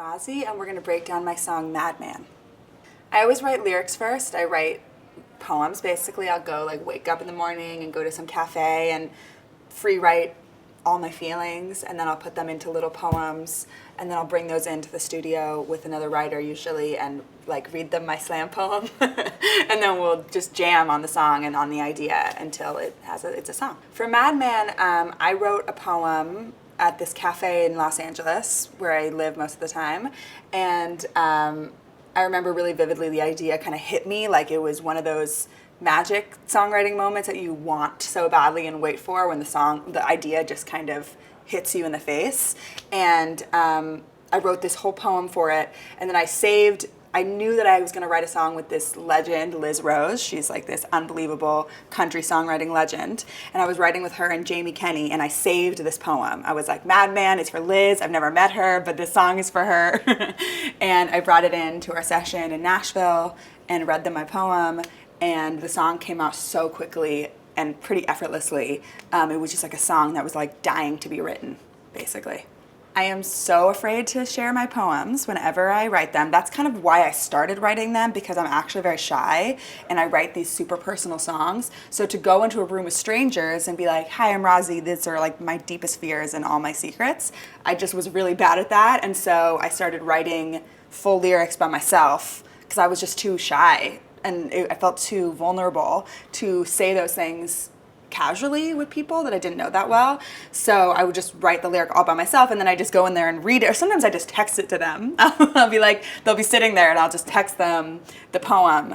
Rozzi, and we're going to break down my song Madman. I always write lyrics first. I write poems, basically. I'll go wake up in the morning and go to some cafe and free write all my feelings, and then I'll put them into little poems, and then I'll bring those into the studio with another writer usually and read them my slam poem and then we'll just jam on the song and on the idea until it's a song. For Madman, I wrote a poem at this cafe in Los Angeles where I live most of the time, and I remember really vividly the idea kind of hit me like it was one of those magic songwriting moments that you want so badly and wait for when the idea just kind of hits you in the face. And I wrote this whole poem for it, and then I knew that I was going to write a song with this legend, Liz Rose. She's this unbelievable country songwriting legend. And I was writing with her and Jamie Kenny, and I saved this poem. I was like, Madman is for Liz. I've never met her, but this song is for her. And I brought it in to our session in Nashville and read them my poem, and the song came out so quickly and pretty effortlessly. It was just a song that was dying to be written, basically. I am so afraid to share my poems whenever I write them. That's kind of why I started writing them, because I'm actually very shy and I write these super personal songs. So to go into a room with strangers and be like, hi, I'm Rozzi, these are my deepest fears and all my secrets, I just was really bad at that. And so I started writing full lyrics by myself because I was just too shy and I felt too vulnerable to say those things casually with people that I didn't know that well. So I would just write the lyric all by myself, and then I just go in there and read it. Or sometimes I just text it to them. I'll be they'll be sitting there and I'll just text them the poem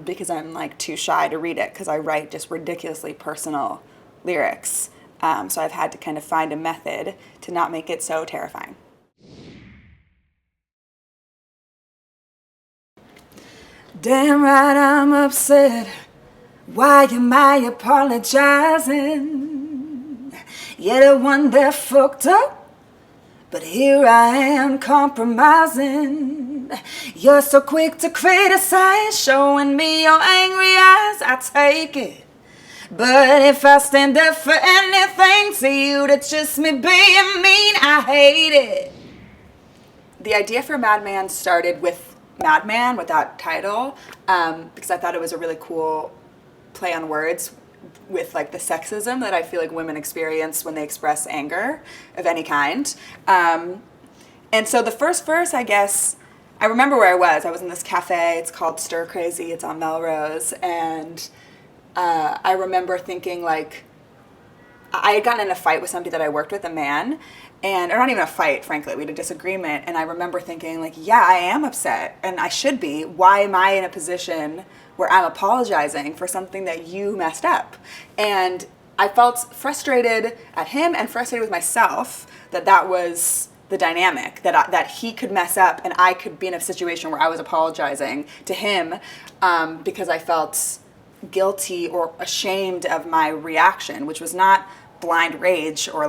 because I'm too shy to read it because I write just ridiculously personal lyrics. So I've had to kind of find a method to not make it so terrifying. Damn right I'm upset. Why am I apologizing? You're the one that fucked up, but here I am compromising. You're so quick to criticize, showing me your angry eyes, I take it. But if I stand up for anything to you, that's just me being mean, I hate it. The idea for Madman started with Madman, with that title, because I thought it was a really cool play on words with the sexism that I feel women experience when they express anger of any kind. And so the first verse, I guess, I remember where I was. I was in this cafe. It's called Stir Crazy. It's on Melrose. And I remember thinking I had gotten in a fight with somebody that I worked with, a man, or not even a fight, frankly, we had a disagreement, and I remember thinking yeah, I am upset, and I should be. Why am I in a position where I'm apologizing for something that you messed up? And I felt frustrated at him and frustrated with myself that was the dynamic, that he could mess up and I could be in a situation where I was apologizing to him because I felt guilty or ashamed of my reaction, which was not blind rage or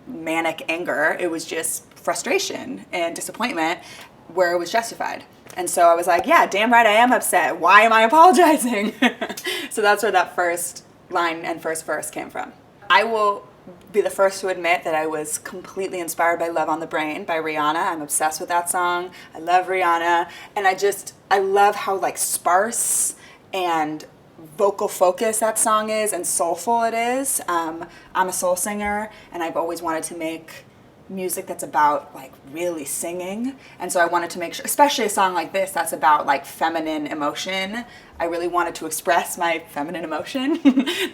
manic anger. It was just frustration and disappointment where it was justified. And so I was yeah, damn right I am upset. Why am I apologizing? So that's where that first line and first verse came from. I will be the first to admit that I was completely inspired by Love on the Brain by Rihanna. I'm obsessed with that song. I love Rihanna. And I love how sparse and vocal focus that song is and soulful it is. I'm a soul singer, and I've always wanted to make music that's about really singing, and so I wanted to make sure, especially a song like this that's about feminine emotion, I really wanted to express my feminine emotion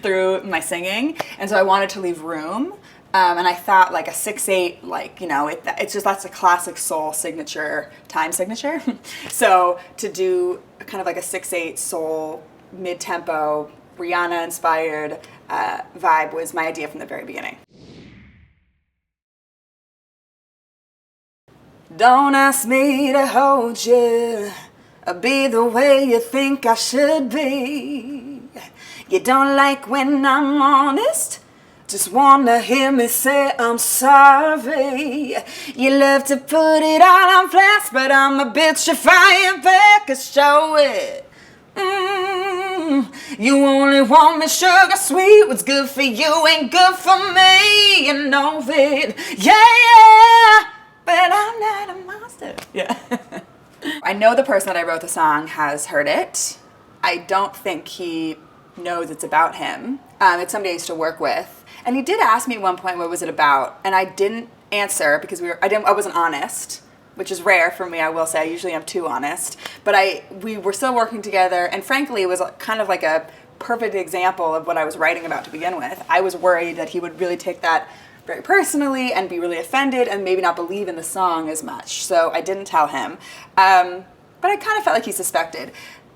through my singing, and so I wanted to leave room, and I thought a 6/8, it's just, that's a classic soul signature, time signature. So to do kind of a 6/8 soul mid-tempo Rihanna inspired vibe was my idea from the very beginning. Don't ask me to hold you or be the way you think I should be. You don't like when I'm honest, just wanna hear me say I'm sorry. You love to put it all on blast, but I'm a bitch if I ain't back and show it. You only want me sugar sweet. What's good for you ain't good for me. You know it. Yeah, yeah. but I'm not a monster. Yeah. I know the person that I wrote the song has heard it. I don't think he knows it's about him. It's somebody I used to work with. And he did ask me at one point, what was it about? And I didn't answer because I wasn't honest, which is rare for me, I will say. I usually am too honest. But we were still working together, and frankly, it was kind of like a perfect example of what I was writing about to begin with. I was worried that he would really take that very personally and be really offended and maybe not believe in the song as much. So I didn't tell him. But I kind of felt like he suspected.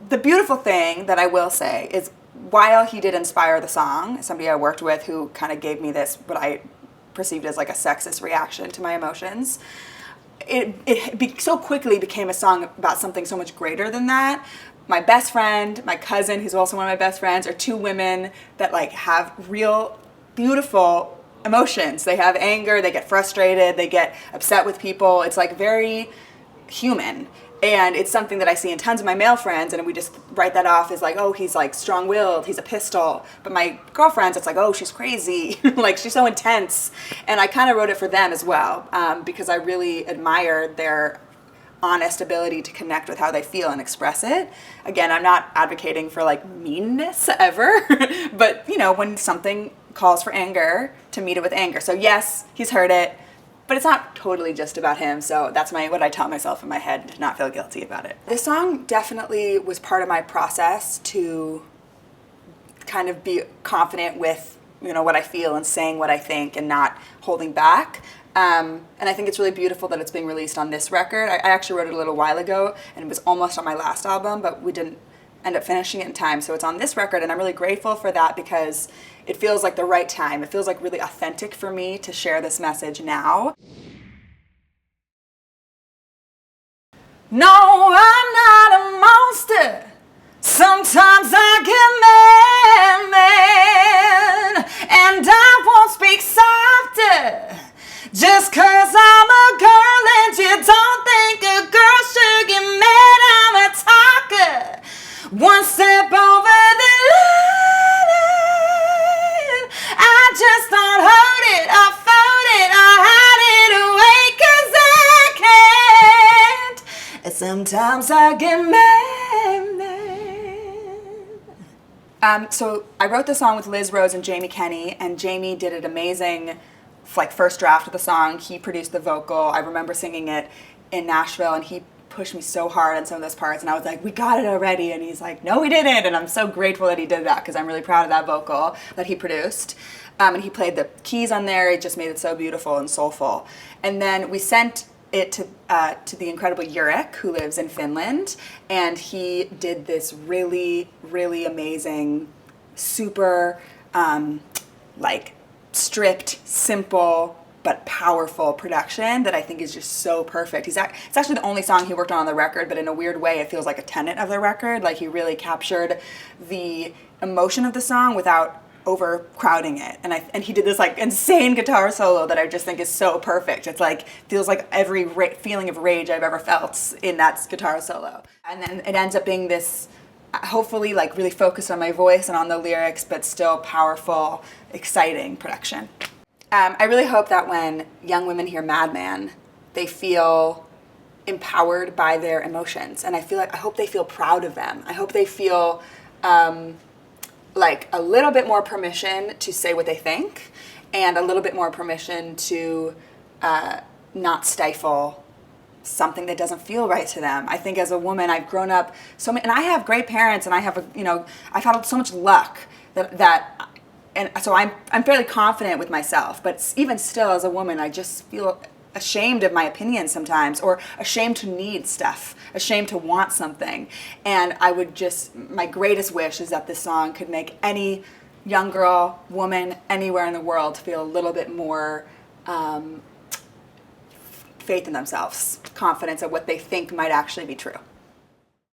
The beautiful thing that I will say is while he did inspire the song, somebody I worked with who kind of gave me this, what I perceived as like a sexist reaction to my emotions, it so quickly became a song about something so much greater than that. My best friend, my cousin, who's also one of my best friends, are two women that like have real beautiful emotions. They have anger, they get frustrated, they get upset with people. It's like very human. And it's something that I see in tons of my male friends, and we just write that off as like, oh, he's like strong-willed, he's a pistol. But my girlfriends, it's like, oh, she's crazy, like she's so intense. And I kind of wrote it for them as well, because I really admired their honest ability to connect with how they feel and express it. Again, I'm not advocating for like meanness ever, but you know, when something calls for anger, to meet it with anger. So yes, he's heard it, but it's not totally just about him. So that's what I taught myself in my head, to not feel guilty about it. This song definitely was part of my process to kind of be confident with, you know, what I feel and saying what I think and not holding back. And I think it's really beautiful that it's being released on this record. I actually wrote it a little while ago, and it was almost on my last album, but we didn't end up finishing it in time. So it's on this record, and I'm really grateful for that because it feels like the right time. It feels like really authentic for me to share this message now. No, I'm not a monster. Sometimes I get mad, and I won't speak softer. Just 'cause I'm a girl and you don't think a girl should get mad, I'm a talker. One step over the line, I just don't hold it, I fold it, I hide it away 'cause I can't. And sometimes I get mad. So I wrote the song with Liz Rose and Jamie Kenny, and Jamie did an amazing like first draft of the song. He produced the vocal. I remember singing it in Nashville, and he pushed me so hard on some of those parts, and I was like, we got it already, and he's like, no, we didn't. And I'm so grateful that he did that because I'm really proud of that vocal that he produced. And he played the keys on there. It just made it so beautiful and soulful. And then we sent it to the incredible Lyric, who lives in Finland, and he did this really, really amazing, super like stripped, simple, but powerful production that I think is just so perfect. It's actually the only song he worked on the record, but in a weird way, it feels like a tenet of the record. Like he really captured the emotion of the song without overcrowding it. And he did this like insane guitar solo that I just think is so perfect. It's like, feels like every feeling of rage I've ever felt in that guitar solo. And then it ends up being this, hopefully like really focused on my voice and on the lyrics, but still powerful, exciting production. I really hope that when young women hear Madman, they feel empowered by their emotions. And I hope they feel proud of them. I hope they feel like a little bit more permission to say what they think, and a little bit more permission to not stifle something that doesn't feel right to them. I think as a woman, I've grown up and I have great parents, and I have I've had so much luck and so I'm fairly confident with myself. But even still, as a woman, I just feel ashamed of my opinions sometimes, or ashamed to need stuff, ashamed to want something. And my greatest wish is that this song could make any young girl, woman, anywhere in the world feel a little bit more faith in themselves, confidence of what they think might actually be true.